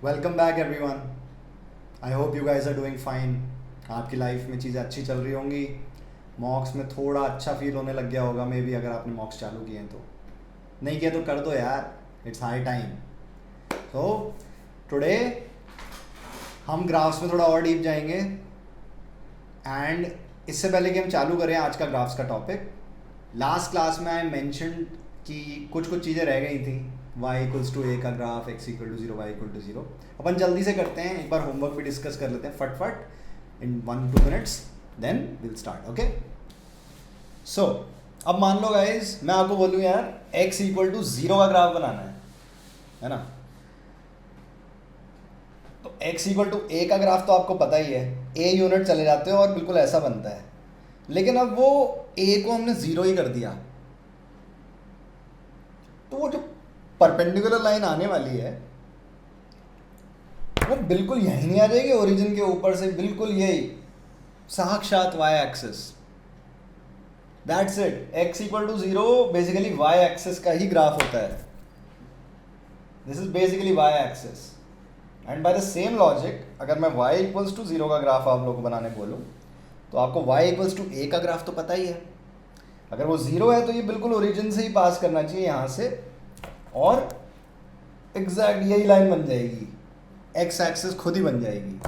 Welcome back everyone. I hope you guys are doing fine. आपकी life में चीज़ें अच्छी चल रही होंगी। मॉक्स में थोड़ा अच्छा फील होने लग गया होगा मे बी, अगर आपने मॉक्स चालू किए हैं तो। नहीं किया तो कर दो यार, it's high time. So today हम ग्राफ्स में थोड़ा और डीप जाएंगे। एंड इससे पहले कि हम चालू करें आज का ग्राफ्स का टॉपिक, लास्ट क्लास में आई मैंशन कि कुछ कुछ चीज़ें रह गई थी। y इक्वल्स टू ए का graph, x equal to zero, Y equal to zero. अपन जल्दी से करते हैं, एक बार होमवर्क भी डिस्कस कर लेते हैं फटफट in 1-2 minutes, then will start. Okay, so अब मान लो गाइज मैं आपको बोलूँ यार x इक्वल टू जीरो का ग्राफ बनाना है ना। तो x इक्वल टू ए का ग्राफ तो आपको पता ही है, a यूनिट चले जाते हो और बिल्कुल ऐसा बनता है। लेकिन अब वो a को हमने जीरो ही कर दिया, तो वो जो परपेंडिकुलर लाइन आने वाली है वो बिल्कुल यहीं नहीं आ जाएगी, ओरिजिन के ऊपर से बिल्कुल यही साक्षात y axis. That's it, x equal to zero basically y axis का ही ग्राफ होता है। This is basically y axis. And by the same logic, अगर मैं y इक्वल्स टू जीरो का ग्राफ आप लोगों को बनाने बोलूँ तो आपको y इक्वल्स टू a का ग्राफ तो पता ही है। अगर वो जीरो है तो ये बिल्कुल ओरिजिन से ही पास करना चाहिए यहाँ से, और एग्जैक्ट यही लाइन बन जाएगी, x एक्सिस खुद ही बन जाएगी।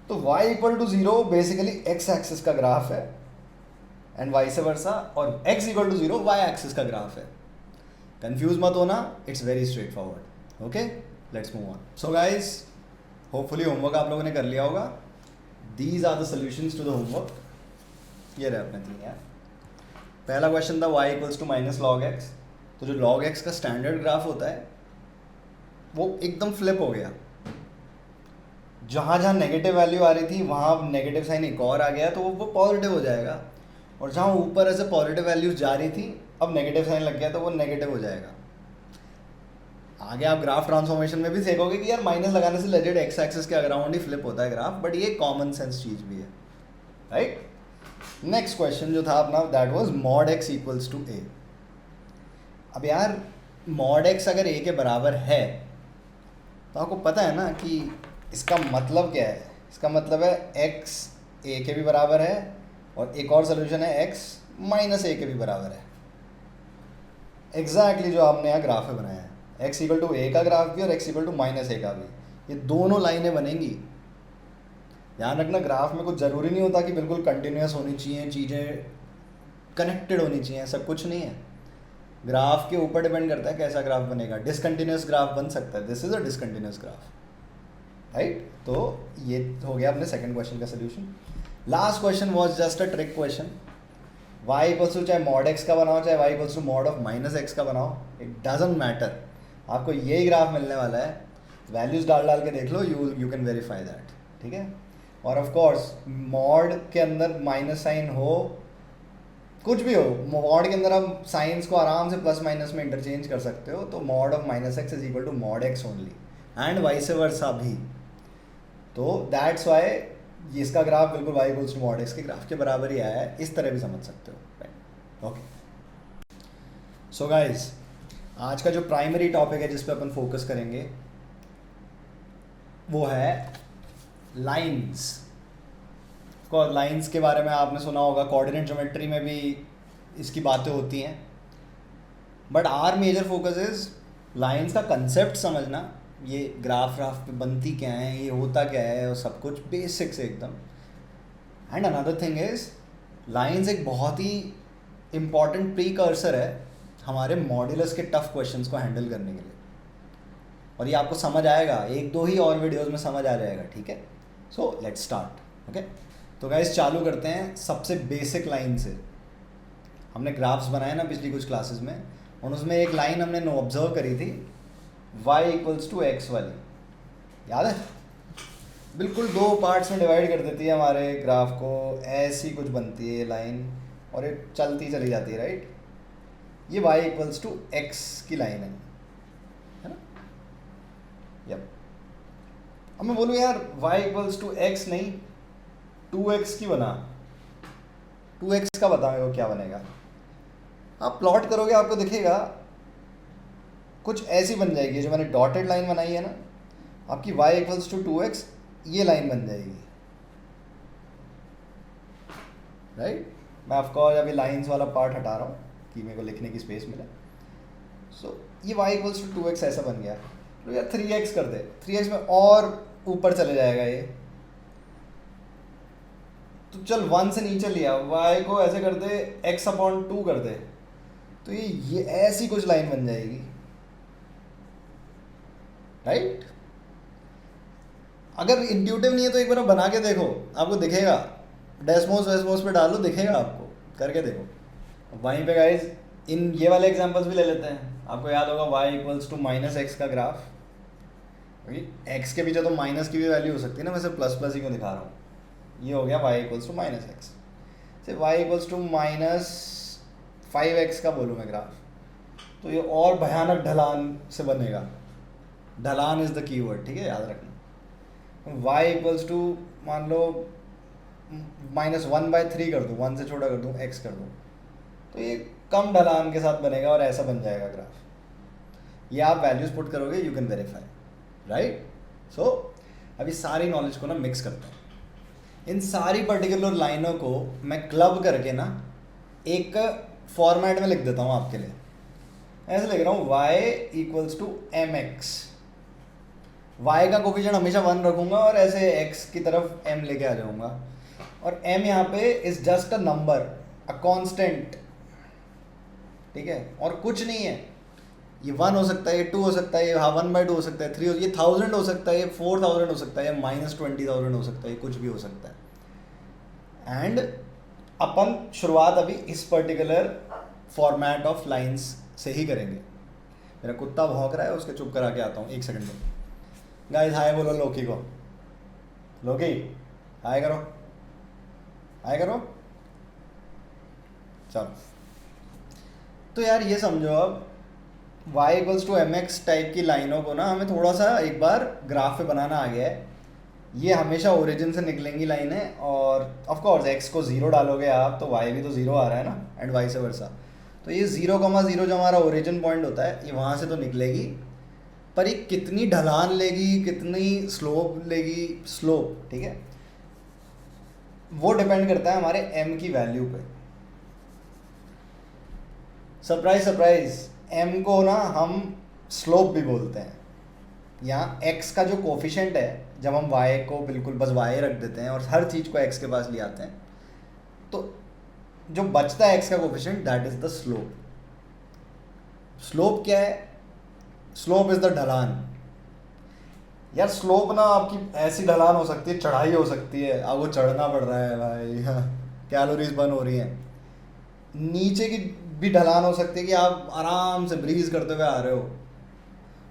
तो y equal to zero basically x axis का ग्राफ है एंड वाइस वर्सा, और x equal to zero y axis का ग्राफ है। कंफ्यूज मत होना, it's very straightforward. Okay, let's move on. So guys, hopefully homework आप लोगों ने कर लिया होगा। These are the solutions to the homework. ये रहे अपने तीन यार। पहला क्वेश्चन था y equals to minus log x. तो जो log x का स्टैंडर्ड ग्राफ होता है वो एकदम फ्लिप हो गया। जहाँ जहाँ नेगेटिव वैल्यू आ रही थी वहाँ नेगेटिव साइन एक और आ गया, तो वो पॉजिटिव हो जाएगा। और जहाँ ऊपर ऐसे पॉजिटिव वैल्यूज जा रही थी अब नेगेटिव साइन लग गया तो वो नेगेटिव हो जाएगा। आगे आप ग्राफ ट्रांसफॉर्मेशन में भी सीखोगे कि यार माइनस लगाने से लेजेड एक्स एक्सिस के अराउंड ही फ्लिप होता है ग्राफ, बट ये कॉमन सेंस चीज़ भी है, राइट। नेक्स्ट क्वेश्चन जो था अपना, that was mod X equals to A. अब यार मॉड एक्स अगर ए के बराबर है तो आपको पता है ना कि इसका मतलब क्या है। इसका मतलब है एक्स ए के भी बराबर है, और एक और सोल्यूशन है एक्स माइनस ए के भी बराबर है। एग्जैक्टली जो आपने यहाँ ग्राफ में बनाया है, एक्स इक्वल टू ए का ग्राफ भी और एक्स इक्वल टू माइनस ए का भी, ये दोनों लाइनें बनेंगी। ध्यान रखना, ग्राफ में कुछ ज़रूरी नहीं होता कि बिल्कुल कंटिन्यूस होनी चाहिए, चीज़ें कनेक्टेड होनी चाहिए, सब कुछ नहीं है। ग्राफ के ऊपर डिपेंड करता है कैसा ग्राफ बनेगा। डिसकंटिन्यूस ग्राफ बन सकता है, this is a discontinuous graph, right. तो ये हो गया अपने सेकंड क्वेश्चन का solution. Last question was just a trick question. y equals to चाहे मॉड x का बनाओ चाहे y equals to mod of minus x का बनाओ, इट डजंट मैटर, आपको यही ग्राफ मिलने वाला है। वैल्यूज डाल डाल के देख लो, यू कैन वेरीफाई दैट, ठीक है। और ऑफ कोर्स मॉड के अंदर माइनस साइन हो, कुछ भी हो, मॉड के अंदर आप साइंस को आराम से प्लस माइनस में इंटरचेंज कर सकते हो। तो mod of minus x is equal to mod x only, and vice versa भी। तो दैट्स वाई इसका ग्राफ बिल्कुल y equals to mod x के ग्राफ के बराबर ही आया है। इस तरह भी समझ सकते हो, राइट। ओके, सो गाइज, आज का जो प्राइमरी टॉपिक है जिस पे अपन फोकस करेंगे वो है लाइंस। लाइंस के बारे में आपने सुना होगा, कोऑर्डिनेट ज्योमेट्री में भी इसकी बातें होती हैं, but our major focus is lines का कंसेप्ट समझना। ये ग्राफ पे बनती क्या है, ये होता क्या है, और सब कुछ बेसिक से एकदम। And another thing is, lines एक बहुत ही इम्पॉर्टेंट प्रीकर्सर है हमारे मॉड्यूलस के टफ क्वेश्चंस को हैंडल करने के लिए। और ये आपको समझ आएगा, एक दो ही और वीडियोस में समझ आ जाएगा, ठीक है। So let's start. ओके, तो गाइस चालू करते हैं सबसे बेसिक लाइन से। हमने ग्राफ्स बनाए ना पिछली कुछ क्लासेस में, और उसमें एक लाइन हमने ऑब्जर्व करी थी y इक्वल्स टू एक्स वाली, याद है। बिल्कुल दो पार्ट्स में डिवाइड कर देती है हमारे ग्राफ को, ऐसी कुछ बनती है ये लाइन और ये चलती चली जाती है, राइट। ये y इक्वल्स टू एक्स की लाइन है ना। यप, अब मैं बोलूँ यार y इक्वल्स टू एक्स नहीं 2x की बना, 2x का बता मेरे को क्या बनेगा। आप प्लॉट करोगे आपको दिखेगा कुछ ऐसी बन जाएगी, जो मैंने डॉटेड लाइन बनाई है ना, आपकी y इक्वल्स टू 2x ये लाइन बन जाएगी, राइट। मैं ऑफकोर्स अभी लाइंस वाला पार्ट हटा रहा हूँ कि मेरे को लिखने की स्पेस मिले। सो ये y इक्वल्स टू 2x ऐसा बन गया। तो यार 3x कर दे, 3x में और ऊपर चले जाएगा ये, तो चल 1 से नीचे लिया, y को ऐसे कर दे x/2 कर दे, तो ये ऐसी कुछ लाइन बन जाएगी, राइट। अगर इंट्यूटिव नहीं है तो एक बार बना के देखो, आपको दिखेगा, डेस्मोस वेस्मोस पे डालो, दिखेगा आपको, करके देखो। वहीं पे गाइज इन ये वाले एग्जांपल्स भी ले लेते हैं। आपको याद होगा y इक्वल्स टू -x का ग्राफ, x के पीछे तो माइनस की भी वैल्यू हो सकती है ना, मैं सिर्फ प्लस प्लस ही क्यों दिखा रहा हूँ। ये हो गया y इक्वल्स टू -x, सिर्फ y इक्वल्स टू -5x का बोलूँ मैं ग्राफ, तो ये और भयानक ढलान से बनेगा। ढलान इज़ द कीवर्ड, ठीक है, याद रखना। y इक्वल्स टू मान लो -1/3 कर दूँ, 1 से छोटा कर दूँ, x कर दूँ, तो ये कम ढलान के साथ बनेगा और ऐसा बन जाएगा ग्राफ। ये आप वैल्यूज पुट करोगे, यू कैन वेरीफाई, राइट। सो अभी सारी नॉलेज को ना मिक्स करते हैं। इन सारी पर्टिकुलर लाइनों को मैं क्लब करके ना एक फॉर्मेट में लिख देता हूँ आपके लिए। ऐसे लिख रहा हूँ y equals to mx, y का कोफिशिएंट हमेशा 1 रखूँगा और ऐसे x की तरफ m लेके आ जाऊँगा, और m यहाँ पे is just a number, a constant, ठीक है, और कुछ नहीं है। ये 1 हो सकता है, ये 2 हो सकता है, ये 1/2 हो सकता है, 3 ये 1000 हो सकता है, ये 4000 हो सकता है, ये -20,000 हो सकता है, ये कुछ भी हो सकता है। एंड अपन शुरुआत अभी इस पर्टिकुलर फॉर्मेट ऑफ लाइंस से ही करेंगे। मेरा कुत्ता भौंक रहा है, उसके चुप करा के आता हूँ 1 सेकंड में। गाइस हाय बोलो लोकी को, लोकी हाय करो, हाय करो। चलो, तो यार ये समझो, अब y equals to mx type की लाइनों को ना हमें थोड़ा सा एक बार ग्राफ पे बनाना आ गया है। ये हमेशा ओरिजिन से निकलेंगी लाइनें, और ऑफ कोर्स x को 0 डालोगे आप तो y भी तो 0 आ रहा है ना, एंड वाइस वर्सा। तो ये 0,0 जो हमारा ओरिजिन पॉइंट होता है, ये वहाँ से तो निकलेगी, पर ये कितनी ढलान लेगी, कितनी स्लोप लेगी, स्लोप, ठीक है, वो डिपेंड करता है हमारे m की वैल्यू पे। सरप्राइज सरप्राइज, m को ना हम स्लोप भी बोलते हैं। यहाँ x का जो कोफिशिएंट है, जब हम y को बिल्कुल बस y रख देते हैं और हर चीज़ को x के पास ले आते हैं, तो जो बचता है x का coefficient, that is the slope. Slope क्या है? स्लोप इज द ढलान। यार स्लोप ना आपकी ऐसी ढलान हो सकती है, चढ़ाई हो सकती है, आपको चढ़ना पड़ रहा है भाई, कैलोरीज बर्न हो रही हैं। नीचे की भी ढलान हो सकती है कि आप आराम से ब्रीज करते हुए आ रहे हो,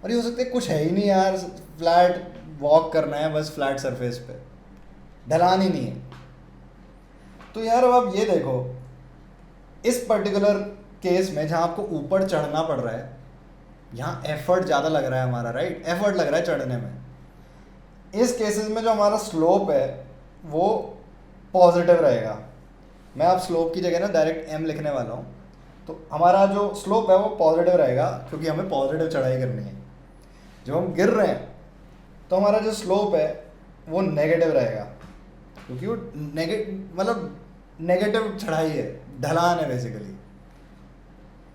और ये हो सकता है कुछ है ही नहीं यार, फ्लैट वॉक करना है बस फ्लैट सरफेस पे, ढलान ही नहीं है। तो यार अब आप ये देखो, इस पर्टिकुलर केस में जहाँ आपको ऊपर चढ़ना पड़ रहा है, यहाँ एफर्ट ज़्यादा लग रहा है हमारा, राइट, एफर्ट लग रहा है चढ़ने में। इस केसेस में जो हमारा स्लोप है वो पॉजिटिव रहेगा। मैं आप स्लोप की जगह ना डायरेक्ट m लिखने वाला हूँ, तो हमारा जो स्लोप है वो पॉजिटिव रहेगा, क्योंकि हमें पॉजिटिव चढ़ाई करनी है। जब हम गिर रहे हैं तो हमारा जो स्लोप है वो नेगेटिव रहेगा, क्योंकि वो नेगेटिव चढ़ाई है, ढलान है बेसिकली।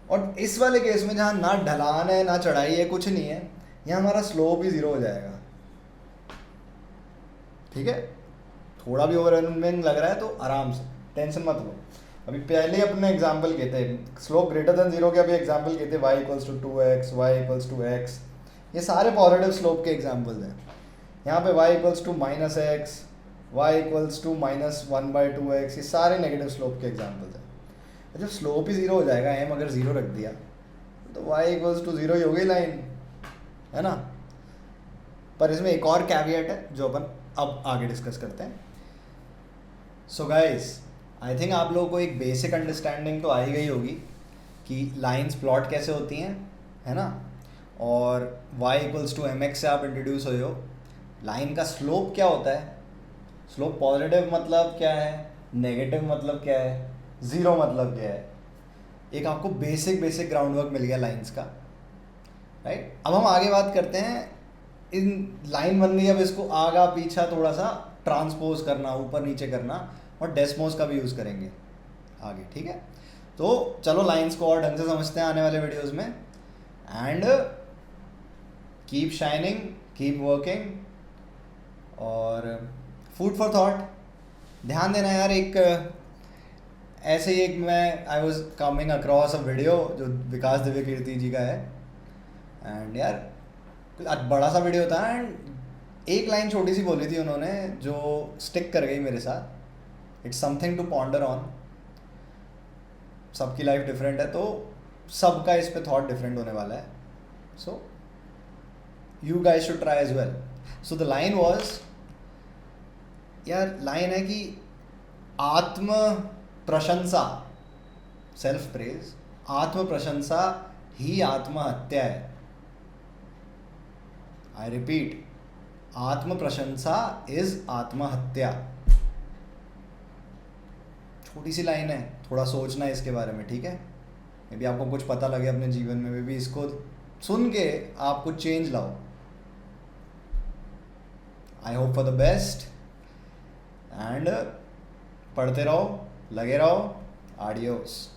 और इस वाले केस में जहाँ ना ढलान है ना चढ़ाई है, कुछ नहीं है, यहाँ हमारा स्लोप ही 0 हो जाएगा, ठीक है। थोड़ा भी ओवरवेलमिंग लग रहा है तो आराम से, टेंशन मत लो। अभी पहले अपने एग्जाम्पल के थे, स्लोप ग्रेटर देन 0 के अभी एग्जाम्पल के थे, y equals to 2x, y equals to x, ये सारे पॉजिटिव स्लोप के एग्जाम्पल्स हैं। यहाँ पे y equals to -x, y equals to -1/2x, ये सारे नेगेटिव स्लोप के एग्जाम्पल्स हैं। जब स्लोप ही 0 हो जाएगा, m अगर 0 रख दिया तो y इक्वल्स टू 0 ही हो गई लाइन, है ना। पर इसमें एक और कैविएट है जो अपन अब आगे डिस्कस करते हैं। सो गाइस, आई थिंक आप लोगों को एक बेसिक अंडरस्टैंडिंग तो आ ही गई होगी कि लाइंस प्लॉट कैसे होती हैं, है ना, और y इक्वल्स टू mx से आप इंट्रोड्यूस हुए हो। लाइन का स्लोप क्या होता है, स्लोप पॉजिटिव मतलब क्या है, नेगेटिव मतलब क्या है, 0 मतलब क्या है। एक आपको बेसिक ग्राउंड वर्क मिल गया लाइंस का, राइट। अब हम आगे बात करते हैं इन लाइन बन गई, अब इसको आगा पीछा थोड़ा सा ट्रांसपोज करना, ऊपर नीचे करना, और डेस्मोस का भी यूज़ करेंगे आगे, ठीक है। तो चलो लाइंस को और ढंग से समझते हैं आने वाले वीडियोस में। And keep shining, keep working, और फूड फॉर थॉट। ध्यान देना यार, एक ऐसे ही एक मैं I was coming across a video जो विकास दिव्य कीर्ति जी का है, एंड यार बड़ा सा वीडियो था, एंड एक लाइन छोटी सी बोली थी उन्होंने जो स्टिक कर गई मेरे साथ। It's something to ponder on. सबकी लाइफ डिफरेंट है, तो सबका इस पे थॉट डिफरेंट होने वाला है। So you guys should try as well. So the line was, यार लाइन है कि आत्म प्रशंसा, सेल्फ प्रेज, आत्म प्रशंसा ही आत्महत्या है। आई रिपीट, आत्म प्रशंसा इज आत्महत्या। छोटी सी लाइन है, थोड़ा सोचना है इसके बारे में, ठीक है। मे बी आपको कुछ पता लगे अपने जीवन में, मे बी इसको सुन के आप कुछ चेंज लाओ। I hope for the best, and पढ़ते रहो, लगे रहो। आडियोस।